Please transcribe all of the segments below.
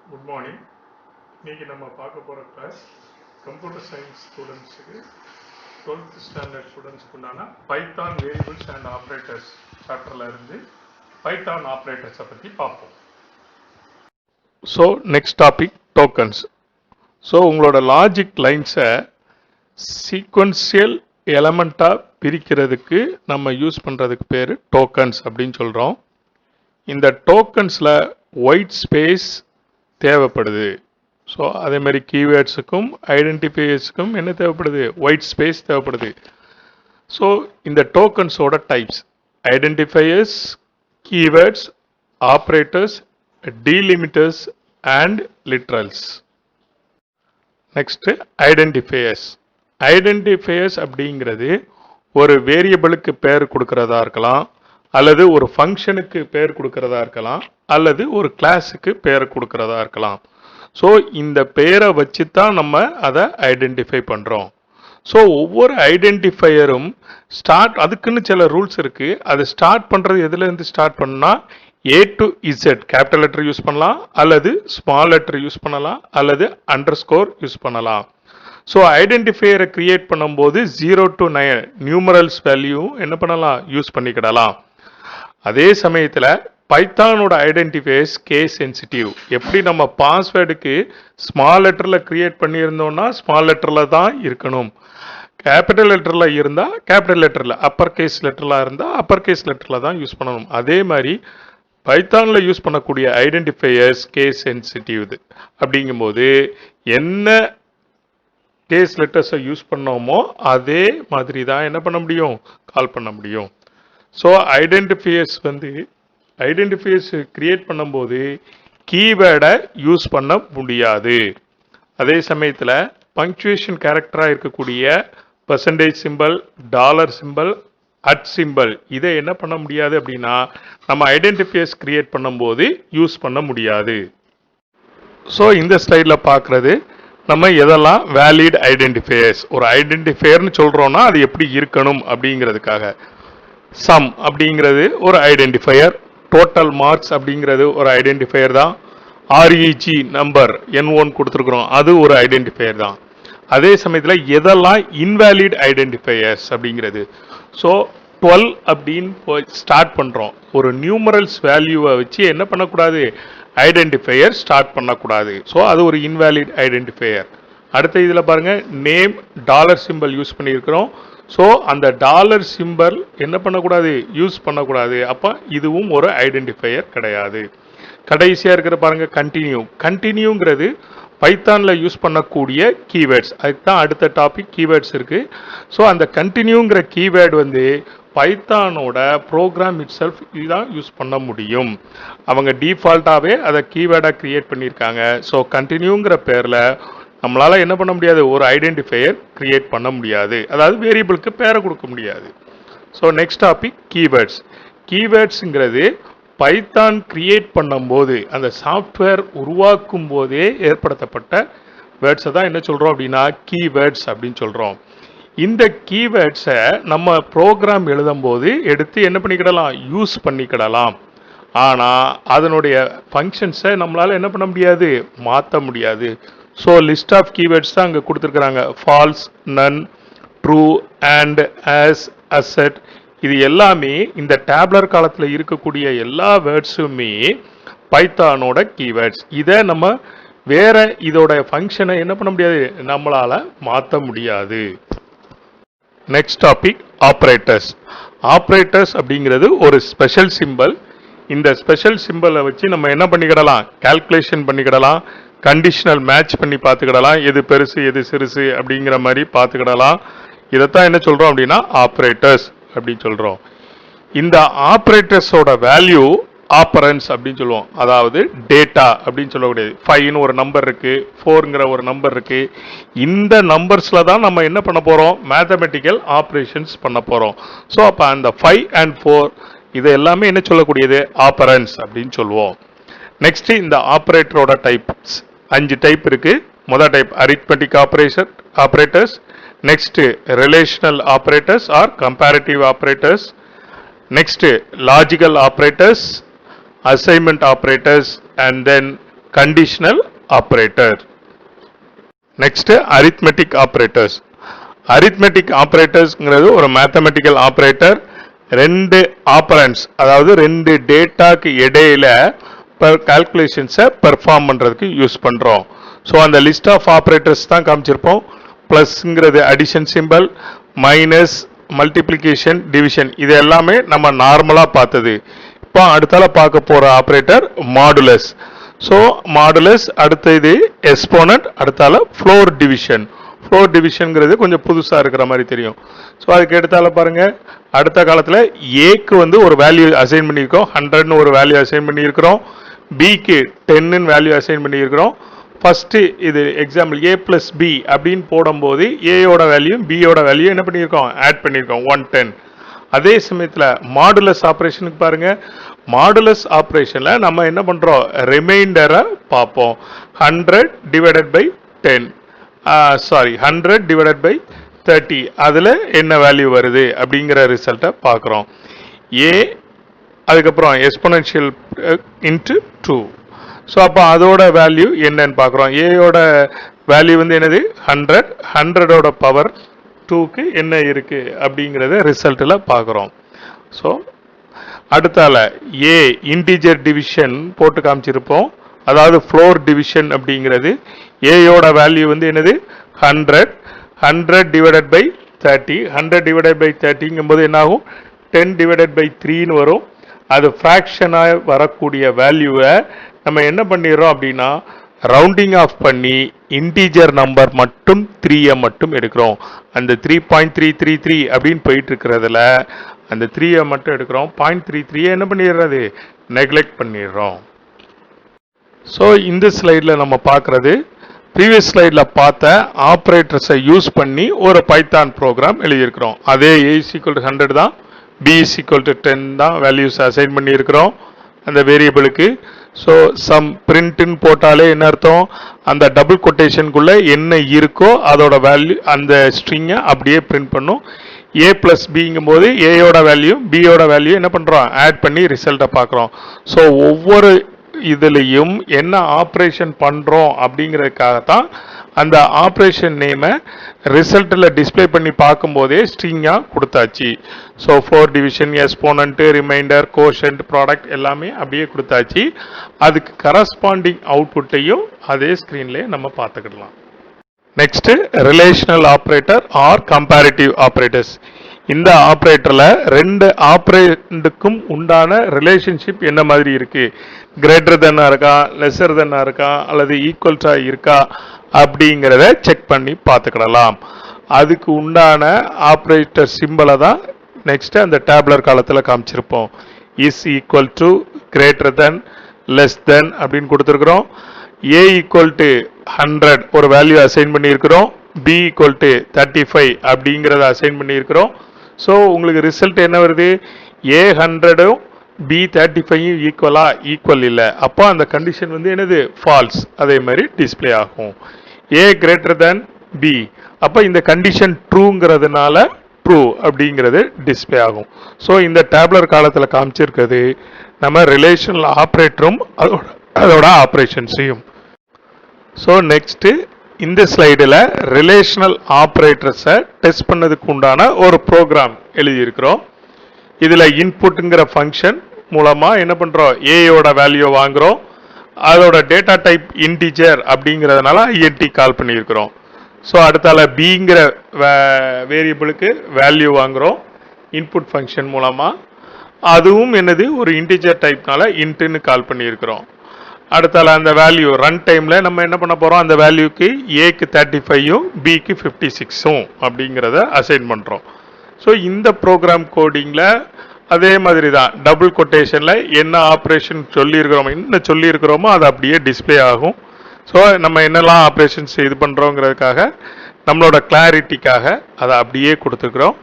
Good morning. இன்னைக்கு நம்ம பார்க்க போகிற கிளாஸ் கம்ப்யூட்டர் சயின்ஸ் ஸ்டூடெண்ட்ஸுக்கு 12th ஸ்டாண்டர்ட் ஸ்டூடெண்ட்ஸ்க்கு உண்டான பைத்தான் வேரியபிள்ஸ் அண்ட் ஆப்ரேட்டர்ஸ் சாப்டரில் இருந்து பைத்தான் ஆப்ரேட்டர்ஸை பற்றி பார்ப்போம். So next topic tokens. So உங்களோட லாஜிக் லைன்ஸை சீக்வன்சியல் எலமெண்ட்டாக பிரிக்கிறதுக்கு நம்ம யூஸ் பண்ணுறதுக்கு பேர் டோக்கன்ஸ் அப்படின்னு சொல்கிறோம். இந்த டோக்கன்ஸில் ஒயிட் ஸ்பேஸ் தேவைப்படுது. ஸோ அதே மாதிரி கீவேர்ட்ஸுக்கும் ஐடென்டிஃபையர்ஸுக்கும் என்ன தேவைப்படுது? ஒயிட் ஸ்பேஸ் தேவைப்படுது. ஸோ இந்த டோக்கன்ஸோட types identifiers, keywords, operators, delimiters and literals. Next identifiers. Identifiers அப்படிங்கிறது ஒரு வேரியபிளுக்கு பேர் கொடுக்கறதா இருக்கலாம், அல்லது ஒரு ஃபங்க்ஷனுக்கு பேர் கொடுக்கறதா இருக்கலாம், அல்லது ஒரு கிளாஸுக்கு பேர் கொடுக்கறதா இருக்கலாம். ஸோ இந்த பேரை வச்சு தான் நம்ம அதை ஐடென்டிஃபை பண்ணுறோம். ஸோ ஒவ்வொரு ஐடென்டிஃபையரும் அதுக்குன்னு சில ரூல்ஸ் இருக்குது. அதை ஸ்டார்ட் பண்ணுறது எதுலேருந்து ஸ்டார்ட் பண்ணால் A to Z capital letter use பண்ணலாம், அல்லது ஸ்மால் லெட்டர் யூஸ் பண்ணலாம், அல்லது அண்டர்ஸ்கோர் யூஸ் பண்ணலாம். ஸோ ஐடென்டிஃபையரை கிரியேட் பண்ணும்போது 0 to 9 நியூமரல்ஸ் வேல்யூ என்ன பண்ணலாம்? யூஸ் பண்ணிக்கிடலாம். அதே சமயத்தில் பைத்தானோட ஐடென்டிஃபையர்ஸ் கேஸ் சென்சிட்டிவ். எப்படி நம்ம பாஸ்வேர்டுக்கு ஸ்மால் லெட்டரில் கிரியேட் பண்ணியிருந்தோம்னா ஸ்மால் லெட்டரில் தான் இருக்கணும், கேபிட்டல் லெட்டரில் இருந்தால் கேபிட்டல் லெட்டரில், அப்பர் கேஸ் லெட்டரில் இருந்தால் அப்பர் கேஸ் லெட்டரில் தான் யூஸ் பண்ணணும். அதே மாதிரி பைத்தானில் யூஸ் பண்ணக்கூடிய ஐடென்டிஃபையர்ஸ் கேஸ் சென்சிட்டிவ். அப்படிங்கும்போது என்ன கேஸ் லெட்டர்ஸை யூஸ் பண்ணோமோ அதே மாதிரி தான் என்ன பண்ண முடியும்? கால் பண்ண முடியும். ஸோ ஐடென்டிஃபையர்ஸ் கிரியேட் பண்ணும்போது கீவேர்டை யூஸ் பண்ண முடியாது. அதே சமயத்தில் பங்க்சுவேஷன் கேரக்டராக இருக்கக்கூடிய percentage simple, dollar simple, at simple இதை என்ன பண்ண முடியாது அப்படின்னா நம்ம ஐடென்டிஃபையர்ஸ் கிரியேட் பண்ணும்போது யூஸ் பண்ண முடியாது. ஸோ இந்த ஸ்லைடில் பார்க்குறது நம்ம எதெல்லாம் வேலிட் ஐடென்டிஃபையர்ஸ். ஒரு ஐடென்டிஃபையர்னு சொல்கிறோன்னா அது எப்படி இருக்கணும் அப்படிங்கிறதுக்காக. சம் அப்படிங்கிறது ஒரு ஐடென்டிஃபையர், டோட்டல் மார்க்ஸ் அப்படிங்கிறது ஒரு ஐடென்டிஃபையர் தான், ஆர்இஜி நம்பர் N1 கொடுத்துருக்குறோம் அது ஒரு ஐடென்டிஃபையர் தான். அதே சமயத்தில் எதெல்லாம் இன்வேலிட் ஐடென்டிஃபையர்ஸ் அப்படிங்கிறது. ஸோ 12 அப்படின்னு ஸ்டார்ட் பண்ணுறோம். ஒரு நியூமரல்ஸ் வேல்யூவை வச்சு என்ன பண்ணக்கூடாது? ஐடென்டிஃபையர் ஸ்டார்ட் பண்ணக்கூடாது. ஸோ அது ஒரு இன்வேலிட் ஐடென்டிஃபையர். அடுத்த இதில் பாருங்கள், நேம் டாலர் சிம்பிள் யூஸ் பண்ணியிருக்கிறோம். ஸோ அந்த டாலர் சிம்பிள் என்ன பண்ணக்கூடாது? யூஸ் பண்ணக்கூடாது. அப்போ இதுவும் ஒரு ஐடென்டிஃபையர் கிடையாது. கடைசியாக இருக்கிற பாருங்கள், கண்டினியூங்கிறது பைத்தானில் யூஸ் பண்ணக்கூடிய கீவேர்ட்ஸ். அதுக்கு தான் அடுத்த டாபிக் கீவேர்ட்ஸ் இருக்குது. ஸோ அந்த கண்டினியூங்கிற கீவேர்டு பைத்தானோட ப்ரோக்ராம் இட் செல்ஃப் இதுதான் யூஸ் பண்ண முடியும். அவங்க டிஃபால்ட்டாகவே அதை கீவேர்டாக கிரியேட் பண்ணியிருக்காங்க. ஸோ கண்டினியூங்கிற பேரில் நம்மளால் என்ன பண்ண முடியாது? ஒரு ஐடென்டிஃபையர் கிரியேட் பண்ண முடியாது, அதாவது வேரியபிளுக்கு பேரை கொடுக்க முடியாது. So next topic keywords. கீவேர்ட்ஸுங்கிறது பைத்தான் கிரியேட் பண்ணும்போது அந்த சாஃப்ட்வேர் உருவாக்கும் போதே ஏற்படுத்தப்பட்ட வேர்ட்ஸை தான் என்ன சொல்கிறோம் அப்படின்னா கீவேர்ட்ஸ் அப்படின்னு சொல்கிறோம். இந்த கீவேர்ட்ஸை நம்ம ப்ரோக்ராம் எழுதும்போது எடுத்து என்ன பண்ணிக்கிடலாம்? யூஸ் பண்ணிக்கிடலாம். ஆனால் அதனுடைய ஃபங்க்ஷன்ஸை நம்மளால் என்ன பண்ண முடியாது? மாற்ற முடியாது. ஸோ லிஸ்ட் ஆஃப் கீவேர்ட்ஸ் தான் அங்கே கொடுத்துருக்குறாங்க. False, none, true, and, as, assert இது எல்லாமே இந்த டேப்லர் காலத்தில் இருக்கக்கூடிய எல்லா வேர்ட்ஸுமே பைத்தானோட கீவேர்ட்ஸ். இதை நம்ம வேற இதோட ஃபங்க்ஷனை என்ன பண்ண முடியாது? நம்மளால் மாற்ற முடியாது. Next topic operators. ஆப்ரேட்டர்ஸ் அப்படிங்கிறது ஒரு ஸ்பெஷல் சிம்பிள். இந்த ஸ்பெஷல் சிம்பிளை வச்சு நம்ம என்ன பண்ணிக்கிடலாம்? கால்குலேஷன் பண்ணிக்கிடலாம், கண்டிஷனல் மேட்ச் பண்ணி பார்த்துக்கிடலாம், எது பெருசு எது சிறுசு அப்படிங்கிற மாதிரி பார்த்துக்கிடலாம். இதைத்தான் என்ன சொல்கிறோம் அப்படின்னா ஆப்ரேட்டர்ஸ் அப்படின்னு சொல்கிறோம். இந்த ஆப்ரேட்டர்ஸோட வேல்யூ ஆப்பரன்ஸ் அப்படின்னு சொல்லுவோம். அதாவது டேட்டா அப்படின்னு சொல்லக்கூடியது. 5ன்னு ஒரு நம்பர் இருக்குது, 4ங்கிற ஒரு நம்பர் இருக்குது. இந்த நம்பர்ஸில் தான் நம்ம என்ன பண்ண போகிறோம்? மேத்தமெட்டிக்கல் ஆப்ரேஷன்ஸ் பண்ண போகிறோம். ஸோ அப்போ அந்த 5 and 4 இது எல்லாமே என்ன சொல்லக்கூடியது? ஆப்பரன்ஸ் அப்படின்னு சொல்லுவோம். நெக்ஸ்ட் இந்த ஆப்ரேட்டரோட டைப்ஸ் 5 டைப் இருக்குது. முதல் type arithmetic operators, next relational operators or comparative operators, next logical operators, assignment operators, and then conditional operator. Next, arithmetic operators. Arithmetic operators ஒரு mathematical operator, ரெண்டு operands, அதாவது ரெண்டு டேட்டாக்கு இடையில calculations பெர்ஃபார்ம் பண்றதுக்கு யூஸ் பண்றோம். ஸோ அந்த லிஸ்ட் ஆஃப் ஆப்ரேட்டர்ஸ் தான் காமிச்சிருப்போம். பிளஸ்ங்கிறது addition simple, minus multiplication, division, இது எல்லாமே நம்ம நார்மலா பார்த்தது. இப்போ அடுத்தால பார்க்க போற ஆப்ரேட்டர் மாடுலஸ். ஸோ மாடுலஸ், அடுத்த இது எக்ஸ்போனன்ட், அடுத்தால ஃப்ளோர் டிவிஷன். ஃப்ளோர் டிவிஷன்ங்கிறது கொஞ்சம் புதுசா இருக்கிற மாதிரி தெரியும். ஸோ அதுக்கு எடுத்தால பாருங்க, அடுத்த காலத்துல ஏக்கு வந்து ஒரு வேல்யூ அசைன் பண்ணியிருக்கோம், 100ன்னு ஒரு வேல்யூ அசைன் பண்ணியிருக்கிறோம். பிக்கு 10ன்னு வேல்யூ அசைன் பண்ணியிருக்கிறோம். ஃபர்ஸ்ட் இது எக்ஸாம்பிள் a பிளஸ் பி அப்படின்னு போடும்போது ஏயோட வேல்யூ பியோட வேல்யூ என்ன பண்ணியிருக்கோம், ஆட் பண்ணியிருக்கோம் 110. அதே சமயத்தில் மாடுலஸ் ஆப்ரேஷனுக்கு பாருங்க, மாடுலஸ் ஆப்ரேஷன்ல நம்ம என்ன பண்றோம், ரிமைண்டரை பார்ப்போம். 100 divided by 10, sorry 100 divided by 30, அதுல என்ன வேல்யூ வருது அப்படிங்கிற ரிசல்ட்டை பார்க்குறோம். ஏ அதுக்கப்புறம் எக்ஸ்போனென்ஷியல் இன்ட்டு 2. ஸோ அப்போ அதோட வேல்யூ என்னன்னு பார்க்குறோம். ஏயோட வேல்யூ வந்து என்னது 100, 100ஓட பவர் 2க்கு என்ன இருக்கு அப்படிங்கிறத ரிசல்ட்டில் பார்க்குறோம். ஸோ அடுத்தால ஏ இன்டிஜர் டிவிஷன் போட்டு காமிச்சிருப்போம். அதாவது ஃப்ளோர் டிவிஷன் அப்படிங்கிறது ஏயோட வேல்யூ வந்து என்னது 100, 100 டிவைடட் பை 30, 100 டிவைடட் பை 30ங்கும் போது என்ன ஆகும், 10 டிவைடட் பை 3ன்னு வரும். அது ஃப்ராக்ஷனாக வரக்கூடிய வேல்யூவை நம்ம என்ன பண்ணிடுறோம் அப்படின்னா ரவுண்டிங் ஆஃப் பண்ணி இன்டீஜர் நம்பர் மட்டும் 3 மட்டும் எடுக்கிறோம். அந்த 3.333 அப்படின்னு போயிட்டு இருக்கிறதுல அந்த 3 மட்டும் எடுக்கிறோம். 0.33 என்ன பண்ணிடுறது, நெக்லெக்ட் பண்ணிடுறோம். ஸோ இந்த ஸ்லைடில் நம்ம பார்க்கறது ப்ரீவியஸ் ஸ்லைடில் பார்த்த ஆப்ரேட்டர்ஸை யூஸ் பண்ணி ஒரு பைத்தான் ப்ரோக்ராம் எழுதியிருக்கிறோம். அதே a = 100 தான், b = 10 தான் வேல்யூஸ் அசைன் பண்ணியிருக்கிறோம் அந்த வேரியபிளுக்கு. ஸோ சம் பிரிண்ட்னு போட்டாலே என்ன அர்த்தம், அந்த டபுள் கொட்டேஷனுக்குள்ள என்ன இருக்கோ அதோட வேல்யூ அந்த ஸ்ட்ரிங்கை அப்படியே பிரிண்ட் பண்ணும். a பிளஸ் பிங்கும் போது ஏயோட வேல்யூ பியோட வேல்யூ என்ன பண்றோம், ஆட் பண்ணி ரிசல்ட்டை பார்க்குறோம். ஸோ ஒவ்வொரு இதுலையும் என்ன ஆப்ரேஷன் பண்றோம் அப்படிங்கிறதுக்காகத்தான் அந்த ஆப்ரேஷன் நேமை ரிசல்ட்டில் டிஸ்பிளே பண்ணி பார்க்கும்போதே ஸ்ட்ரிங்காக கொடுத்தாச்சு. So floor division, exponent, remainder, quotient, product எல்லாமே அப்படியே கொடுத்தாச்சு. அதுக்கு கரஸ்பாண்டிங் அவுட்புட்டையும் அதே ஸ்க்ரீன்லேயே நம்ம பார்த்துக்கிடலாம். Next relational operator or comparative operators. இந்த ஆப்ரேட்டர்ல ரெண்டு ஆப்ரேண்டுக்கும் உண்டான ரிலேஷன்ஷிப் என்ன மாதிரி இருக்கு, கிரேட்டர் தென்னா இருக்கா, லெஸர் தென்னா இருக்கா, அல்லது ஈக்குவல்ஸா இருக்கா அப்படிங்கிறத செக் பண்ணி பார்த்துக்கிடலாம். அதுக்கு உண்டான ஆப்ரேட்டர் சிம்பிளை தான் நெக்ஸ்ட் அந்த டேப்லர் காலத்தில் காமிச்சிருப்போம். Is equal to, greater than, less than அப்படின்னு கொடுத்துருக்குறோம். a = 100 ஒரு வேல்யூ அசைன் பண்ணியிருக்கிறோம். b = 35 அப்படிங்கிறத அசைன் பண்ணியிருக்கிறோம். ஸோ உங்களுக்கு ரிசல்ட் என்ன வருது, a 100ம் b 35யும் ஈக்குவல் இல்லை. அப்போ அந்த கண்டிஷன் வந்து என்னது, ஃபால்ஸ். அதே மாதிரி டிஸ்பிளே ஆகும். a greater than b, அப்போ இந்த கண்டிஷன் ட்ரூங்கிறதுனால ட்ரூ அப்படிங்கிறது டிஸ்பிளே ஆகும். ஸோ இந்த டேப்லர் காலத்தில் காமிச்சிருக்கிறது நம்ம ரிலேஷனல் ஆப்ரேட்டரும் அதோட ஆப்ரேஷன்ஸையும். ஸோ நெக்ஸ்ட் இந்த ஸ்லைடில் ரிலேஷனல் ஆப்ரேட்டர்ஸை டெஸ்ட் பண்ணதுக்கு உண்டான ஒரு ப்ரோக்ராம் எழுதியிருக்கிறோம். இதில் இன்புட்டுங்கிற ஃபங்க்ஷன் மூலமாக என்ன பண்ணுறோம், ஏயோட வேல்யூ வாங்குகிறோம். அதோட டேட்டா டைப் இன்டிஜர் அப்படிங்கிறதுனால ஐஎன்டி கால் பண்ணியிருக்கிறோம். ஸோ அடுத்தால பிங்கிற வேரியபிளுக்கு வேல்யூ வாங்குகிறோம் இன்புட் ஃபங்க்ஷன் மூலமாக. அதுவும் என்னது, ஒரு இன்டிஜர் டைப்னால இன்ட்டுன்னு கால் பண்ணியிருக்கிறோம். அடுத்தால அந்த வேல்யூ ரன் டைம்ல நம்ம என்ன பண்ண போறோம், அந்த வேல்யூக்கு ஏக்கு 35யும் பிக்கு 56ம் அப்படிங்கிறத அசைன் பண்றோம். ஸோ இந்த ப்ரோக்ராம் கோடிங்ல அதே மாதிரி தான் டபுள் கொட்டேஷன்ல என்ன ஆப்ரேஷன் சொல்லியிருக்கிறோமோ அது அப்படியே டிஸ்பிளே ஆகும். ஸோ நம்ம என்னெல்லாம் ஆப்ரேஷன்ஸ் இது பண்றோங்கிறதுக்காக நம்மளோட கிளாரிட்டிக்காக அதை அப்படியே கொடுத்துருக்குறோம்.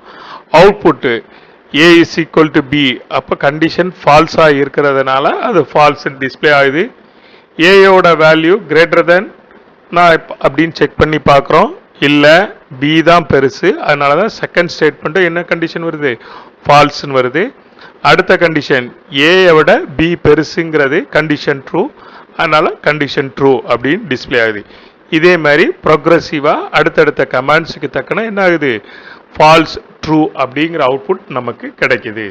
அவுட்புட்டு a = b, அப்போ கண்டிஷன் ஃபால்ஸா இருக்கிறதுனால அது ஃபால்ஸ் டிஸ்பிளே ஆகுது. ஏயோட வேல்யூ கிரேட்டர் தென் நான் அப்படின்னு செக் பண்ணி பார்க்குறோம், இல்லை பி தான் பெருசு, அதனால தான் செகண்ட் ஸ்டேட்மெண்ட்டு என்ன கண்டிஷன் வருது, ஃபால்ஸ்ன்னு வருது. அடுத்த கண்டிஷன் ஏயை விட பி பெருசுங்கிறது கண்டிஷன் ட்ரூ, அதனால கண்டிஷன் ட்ரூ அப்படின்னு டிஸ்பிளே ஆகுது. இதே மாதிரி ப்ரோக்ரஸிவா அடுத்தடுத்த கமாண்ட்ஸுக்கு தக்கன என்ன ஆகுது, ஃபால்ஸ் ட்ரூ அப்படிங்கிற அவுட்புட் நமக்கு கிடைக்குது.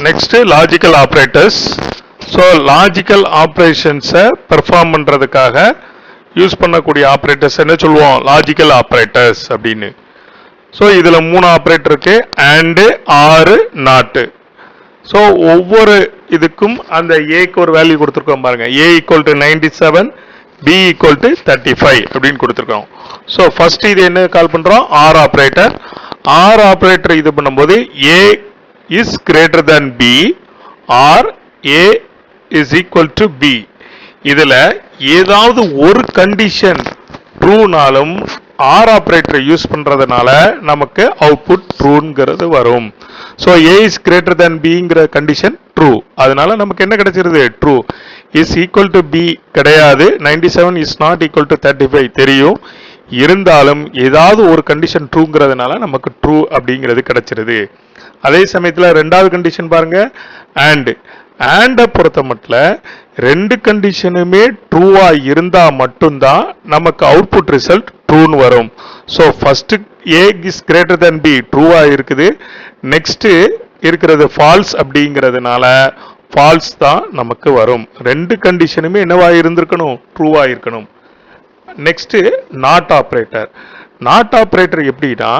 Next logical operators. So logical ஆப்ரேஷன்ஸை பெர்ஃபார்ம் பண்றதுக்காக யூஸ் பண்ணக்கூடிய ஆப்ரேட்டர்ஸ் என்ன சொல்லுவோம், லாஜிக்கல் ஆப்ரேட்டர்ஸ் அப்படின்னு. ஸோ இதுல 3 ஆப்ரேட்டர் இருக்கு, அண்ட், ஆர், நாட். ஸோ ஒவ்வொரு இதுக்கும் அந்த ஏக்கு ஒரு வேல்யூ கொடுத்துருக்கோம் பாருங்க. A equal to 97, B equal to 35 அப்படின்னு கொடுத்துருக்கோம். ஸோ ஃபர்ஸ்ட் இது என்ன கால் பண்றோம், ஆர் ஆப்ரேட்டர். ஆர் ஆப்ரேட்டர் இது பண்ணும்போது A is greater than B or A is equal to B. இதுல ஏதாவது ஒரு கண்டிஷன் ட்ரூனாலும் ஆர் ஆப்ரேட்டர் யூஸ் பண்றதுனால நமக்கு அவுட்புட் ட்ரூங்கிறது வரும். So A is greater than பிங்கிற கண்டிஷன் ட்ரூ, அதனால நமக்கு என்ன கிடைச்சிருது, true. Is equal to B கிடையாது, 97 இஸ் நாட் ஈக்குவல் டு 35 தெரியும். இருந்தாலும் ஏதாவது ஒரு கண்டிஷன் ட்ரூங்கிறதுனால நமக்கு ட்ரூ அப்படிங்கிறது கிடைச்சிருது. அதே சமயத்தில் ரெண்டாவது கண்டிஷன் பாருங்க, அண்ட். அண்ட பொறுத்த மட்டும் ரெண்டு கண்டிஷனுமே ட்ரூவா இருந்தா மட்டும்தான் நமக்கு அவுட்புட் ரிசல்ட் ட்ரூன்னு வரும். So first A is greater than B ட்ரூவா இருக்குது, நெக்ஸ்ட் இருக்கிறது ஃபால்ஸ் அப்படிங்கிறதுனால ஃபால்ஸ் தான் நமக்கு வரும். ரெண்டு கண்டிஷனுமே என்னவா இருந்திருக்கணும், ட்ரூவா இருக்கணும். Next not operator. Not operator எப்படின்னா,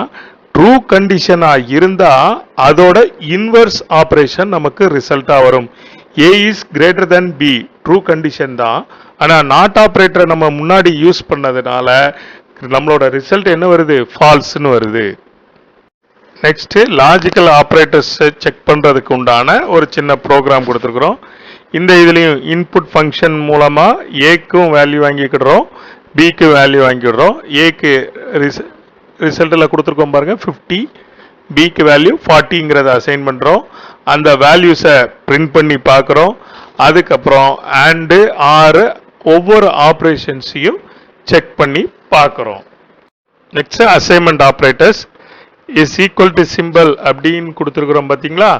ட்ரூ கண்டிஷனா இருந்தா அதோட இன்வர்ஸ் ஆபரேஷன் நமக்கு ரிசல்ட்டா வரும். A is greater than B true condition தான், ஆனா நாட் ஆப்ரேட்டர் நம்ம முன்னாடி யூஸ் பண்ணதுனால நம்மளோட ரிசல்ட் என்ன வருது, ஃபால்ஸ்னு வருது. நெக்ஸ்ட் லாஜிக்கல் ஆப்ரேட்டர்ஸ் செக் பண்றதுக்கு உண்டான ஒரு சின்ன ப்ரோக்ராம் கொடுத்துருக்குறோம். இந்த இதுலயும் இன்புட் ஃபங்க்ஷன் மூலமா ஏக்கும் வேல்யூ வாங்கிக்கிறோம், பிக்கு வேல்யூ வாங்கிடுறோம். ஏக்கு ரிசல்ட்டில் கொடுத்துருக்கோம் பாருங்க 50, பிக்கு வேல்யூ 40ங்கிறத அசைன் பண்ணுறோம். அந்த வேல்யூஸை பிரிண்ட் பண்ணி பார்க்குறோம். அதுக்கப்புறம் அண்டு, ஆறு ஒவ்வொரு ஆப்ரேஷன்ஸையும் செக் பண்ணி பார்க்குறோம். Next assignment operators. Is equal to simple அப்படின்னு கொடுத்துருக்குறோம் பார்த்தீங்களா,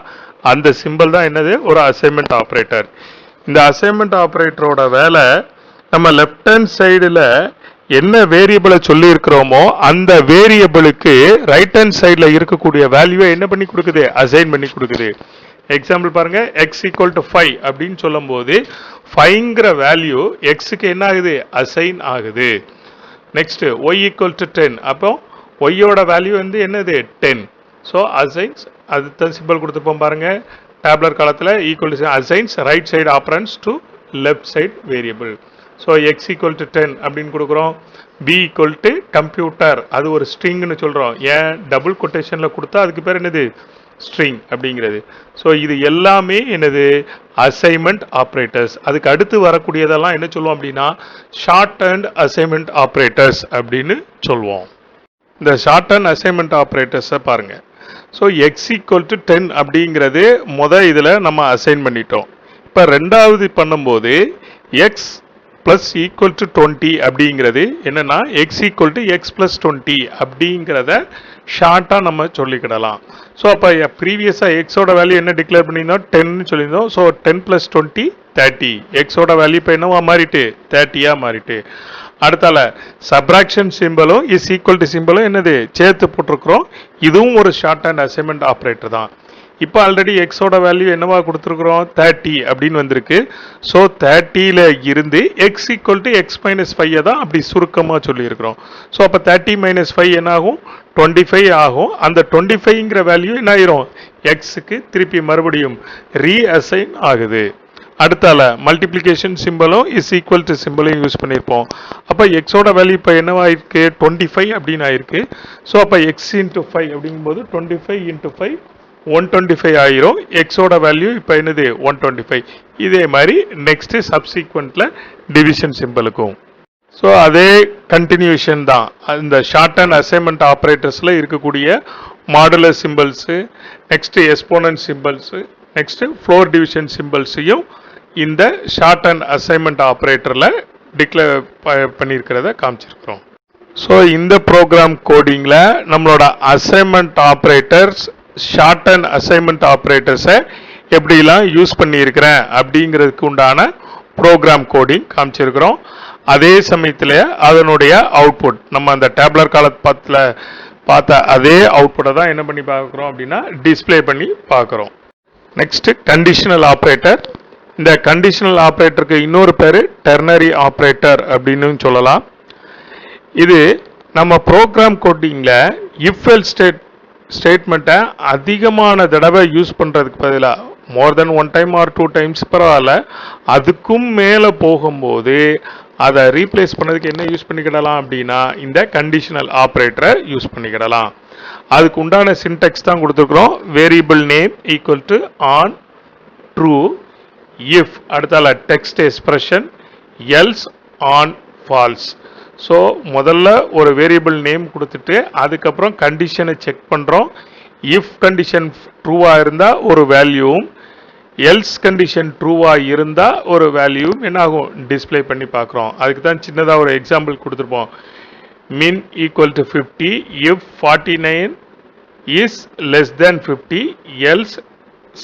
அந்த சிம்பிள் தான் என்னது, ஒரு அசைன்மெண்ட் ஆப்ரேட்டர். இந்த அசைன்மெண்ட் ஆப்ரேட்டரோட வேலை நம்ம லெஃப்ட் ஹேண்ட் சைடில் என்ன வேரியபிளை சொல்லி இருக்கிறோமோ அந்த வேரியபிளுக்கு ரைட் ஹேண்ட் சைடில் இருக்கக்கூடிய வேல்யூவை என்ன பண்ணி கொடுக்குது, அசைன் பண்ணி கொடுக்குது. எக்ஸாம்பிள் பாருங்க, எக்ஸ் ஈக்குவல் டு 5 அப்படின்னு சொல்லும் போது 5ங்கிற வேல்யூ எக்ஸுக்கு என்ன ஆகுது, அசைன் ஆகுது. நெக்ஸ்ட் ஒய் ஈக்குவல் டு 10, அப்போ ஒய்யோட வேல்யூ வந்து என்னது 10. ஸோ அசைன்ஸ், அதுதான் சிம்பிள் கொடுத்துருப்போம் பாருங்க டேப்லர் காலத்தில், equal to assigns right side appearance to left side variable. So X equal to 10 அப்படின்னு கொடுக்குறோம். பி ஈக்குவல் டு கம்ப்யூட்டர், அது ஒரு ஸ்ட்ரிங்னு சொல்கிறோம். ஏன் டபுள் கொட்டேஷனில் கொடுத்தா அதுக்கு பேர் என்னது, ஸ்ட்ரிங் அப்படிங்கிறது. ஸோ இது எல்லாமே என்னது, அசைன்மெண்ட் ஆப்ரேட்டர்ஸ். அதுக்கு அடுத்து வரக்கூடியதெல்லாம் என்ன சொல்லுவோம் அப்படின்னா ஷார்ட் அண்ட் அசைன்மெண்ட் ஆப்ரேட்டர்ஸ் அப்படின்னு சொல்லுவோம். இந்த ஷார்ட் அண்ட் அசைன்மெண்ட் ஆப்ரேட்டர்ஸை பாருங்க. ஸோ எக்ஸ் ஈக்குவல் டு 10 அப்படிங்கிறது இதில் நம்ம அசைன் பண்ணிட்டோம். இப்போ ரெண்டாவது பண்ணும்போது எக்ஸ் பிளஸ் ஈக்குவல் டு 20 அப்படிங்கிறது என்னன்னா X equal to X plus 20 அப்படிங்கிறத ஷார்ட்டாக நம்ம சொல்லிக்கிடலாம். ஸோ அப்போ ப்ரீவியஸாக எக்ஸோட வேல்யூ என்ன டிக்ளேர் பண்ணியிருந்தோம், 10 சொல்லியிருந்தோம். ஸோ 10 + 20 30. எக்ஸோட வேல்யூ இப்போ என்னவா மாறிட்டு, 30யா மாறிட்டு. அடுத்தால சப்ராக்ஷன் சிம்பிளும் இஸ் ஈக்குவல் டு சிம்பிளும் என்னது சேர்த்து போட்டிருக்கிறோம். இதுவும் ஒரு ஷார்ட் அண்ட் அசைன்மெண்ட் ஆப்ரேட்டர் தான். இப்போ ஆல்ரெடி எக்ஸோட வேல்யூ என்னவா கொடுத்துருக்குறோம், 30 அப்படின்னு வந்திருக்கு. ஸோ 30ல இருந்து X equal to X minus 5 தான் அப்படி சுருக்கமாக சொல்லியிருக்கிறோம். ஸோ அப்போ 30 - 5 என்ன ஆகும், 25 ஆகும். அந்த 25ங்கிற வேல்யூ என்ன ஆயிரும், எக்ஸுக்கு திருப்பி மறுபடியும் ரீஅசைன் ஆகுது. அடுத்தால மல்டிப்ளிகேஷன் சிம்பிளும் இஸ் ஈக்குவல் டு சிம்பிளையும் யூஸ் பண்ணியிருப்போம். அப்போ எக்ஸோட வேல்யூ இப்போ என்னவா இருக்கு, 25 அப்படின்னு ஆயிருக்கு. ஸோ அப்போ எக்ஸ் இன்ட்டு 5 அப்படிங்கும்போது 25 × 5 125 ஆயிரும். எக்ஸோட வேல்யூ இப்போ என்னது 125. இதே மாதிரி நெக்ஸ்ட் சப்சீக்வெண்ட்ல டிவிஷன் சிம்பிளுக்கும். ஸோ அதே கண்டினியூஷன் தான் இந்த ஷார்ட் அண்ட் அசைன்மெண்ட் ஆப்ரேட்டர்ஸ்ல இருக்கக்கூடிய modular symbols, next exponent symbols, next floor division சிம்பிள்ஸையும் இந்த ஷார்ட் அண்ட் அசைன்மெண்ட் ஆப்ரேட்டரில் டிக்ளேர் பண்ணியிருக்கிறத காமிச்சிருக்கிறோம். ஸோ இந்த ப்ரோக்ராம் கோடிங்கில் நம்மளோட assignment operators, short and assignment ஆப்ரேட்டர்ஸை எப்படிலாம் யூஸ் பண்ணியிருக்கிறேன் அப்படிங்கிறதுக்கு உண்டான ப்ரோக்ராம் கோடிங் காமிச்சிருக்கிறோம். அதே சமயத்தில் அதனுடைய அவுட்புட் நம்ம அந்த டேப்லர் காலத்தில் பார்த்த அதே அவுட்புட்டை தான் என்ன பண்ணி பார்க்குறோம் அப்படின்னா டிஸ்பிளே பண்ணி பார்க்குறோம். Next conditional operator. இந்த கண்டிஷனல் ஆப்ரேட்டருக்கு இன்னொரு பேர் டெர்னரி ஆப்ரேட்டர் அப்படின்னு சொல்லலாம். இது நம்ம ப்ரோக்ராம் கோடிங்ல இஃப் எல்ஸ் ஸ்டேட்மெண்ட்டை அதிகமான தடவை யூஸ் பண்ணுறதுக்கு பதிலாக மோர் தென் 1 டைம் ஆர் 2 டைம்ஸ் பரவாயில்ல, அதுக்கும் மேலே போகும்போது அதை ரீப்ளேஸ் பண்ணதுக்கு என்ன யூஸ் பண்ணிக்கிடலாம் அப்படின்னா இந்த கண்டிஷனல் ஆப்ரேட்டரை யூஸ் பண்ணிக்கிடலாம். அதுக்கு உண்டான சின்டெக்ஸ் தான் கொடுத்துருக்குறோம். Variable name equal to on true, if அடுத்தால text expression, else on false. So முதல்ல ஒரு வேரியபிள் நேம் கொடுத்துட்டு அதுக்கப்புறம் கண்டிஷனை செக் பண்ணுறோம். இஃப் கண்டிஷன் ட்ரூவாக இருந்தால் ஒரு வேல்யூவும், எல்ஸ் கண்டிஷன் ட்ரூவாக இருந்தால் ஒரு வேல்யூவும் என்ன ஆகும் டிஸ்பிளே பண்ணி பார்க்குறோம். அதுக்கு தான் சின்னதாக ஒரு எக்ஸாம்பிள் கொடுத்துருப்போம். மின் equal to 50 if 49 is less than 50 else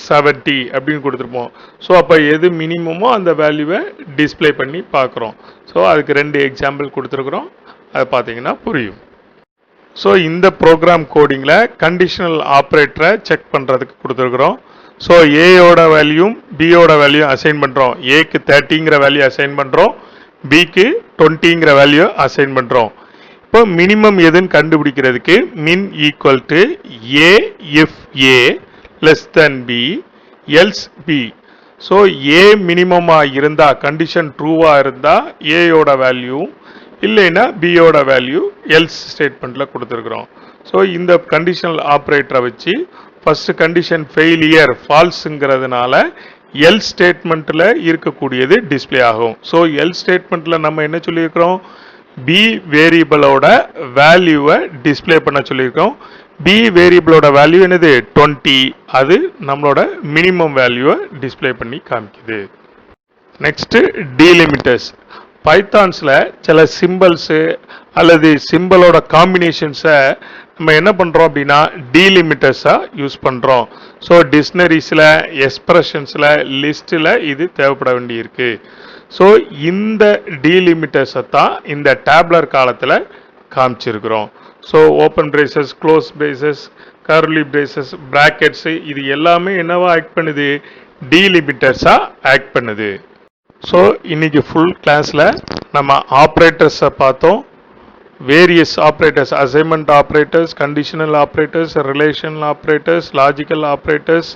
70 அப்படின்னு கொடுத்துருப்போம். ஸோ அப்போ எது மினிமமோ அந்த வேல்யூவை டிஸ்பிளே பண்ணி பார்க்குறோம். ஸோ அதுக்கு 2 எக்ஸாம்பிள் கொடுத்துருக்குறோம். அதை பார்த்தீங்கன்னா புரியும். ஸோ இந்த ப்ரோக்ராம் கோடிங்கில் கண்டிஷனல் ஆப்ரேட்டரை செக் பண்ணுறதுக்கு கொடுத்துருக்குறோம். ஸோ ஏயோட வேல்யூம் பியோட வேல்யூ அசைன் பண்ணுறோம். ஏக்கு 30ங்கிற வேல்யூ அசைன் பண்ணுறோம், பிக்கு 20ங்கிற வேல்யூ அசைன் பண்ணுறோம். இப்போ மினிமம் எதுன்னு கண்டுபிடிக்கிறதுக்கு min equal to A if A less than B else B. So A மினிமமாக இருந்தால் கண்டிஷன் ட்ரூவாக இருந்தால் ஏயோட வேல்யூ, இல்லைன்னா பியோட வேல்யூ எல்ஸ் ஸ்டேட்மெண்ட்டில் கொடுத்துருக்குறோம். ஸோ இந்த கண்டிஷனல் ஆப்ரேட்டரை வச்சு ஃபர்ஸ்ட் கண்டிஷன் ஃபெயிலியர் ஃபால்ஸுங்கிறதுனால எல் ஸ்டேட்மெண்ட்டில் இருக்கக்கூடியது டிஸ்பிளே ஆகும். ஸோ எல் ஸ்டேட்மெண்ட்டில் நம்ம என்ன சொல்லியிருக்கிறோம், பி வேரியபிளோட வேல்யூவை டிஸ்பிளே பண்ண சொல்லியிருக்கோம். பி வேரியபிளோட வேல்யூ என்னது 20, அது நம்மளோட மினிமம் வேல்யூவை டிஸ்பிளே பண்ணி காமிக்குது. Next delimiters. பைத்தான்ஸில் சில சிம்பிள்ஸு அல்லது சிம்பிளோட காம்பினேஷன்ஸை நம்ம என்ன பண்ணுறோம் அப்படின்னா டீலிமிட்டர்ஸாக யூஸ் பண்ணுறோம். ஸோ டிக்ஷனரிஸில், எக்ஸ்பிரஷன்ஸில், லிஸ்ட்டில் இது தேவைப்பட வேண்டியிருக்கு. ஸோ இந்த டீலிமிட்டர்ஸை தான் இந்த டேப்லர் காலத்தில் காமிச்சிருக்கிறோம். So open braces, close braces, curly braces, brackets இது எல்லாமே என்னவா ஆக்ட் பண்ணுது, டீலிமிட்டர்ஸாக ஆக்ட் பண்ணுது. ஸோ இன்னைக்கு ஃபுல் கிளாஸில் நம்ம ஆப்ரேட்டர்ஸை பார்த்தோம். Various operators, assignment operators, conditional operators, relational operators, logical operators,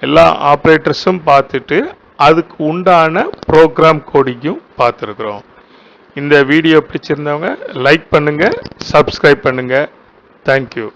எல்லா ஆப்ரேட்டர்ஸும் பார்த்துட்டு அதுக்கு உண்டான ப்ரோக்ராம் கோடிங்கும் பார்த்துருக்குறோம். இந்த வீடியோ பிடிச்சிருந்தவங்க லைக் பண்ணுங்கள், சப்ஸ்கிரைப் பண்ணுங்கள். தேங்க்யூ.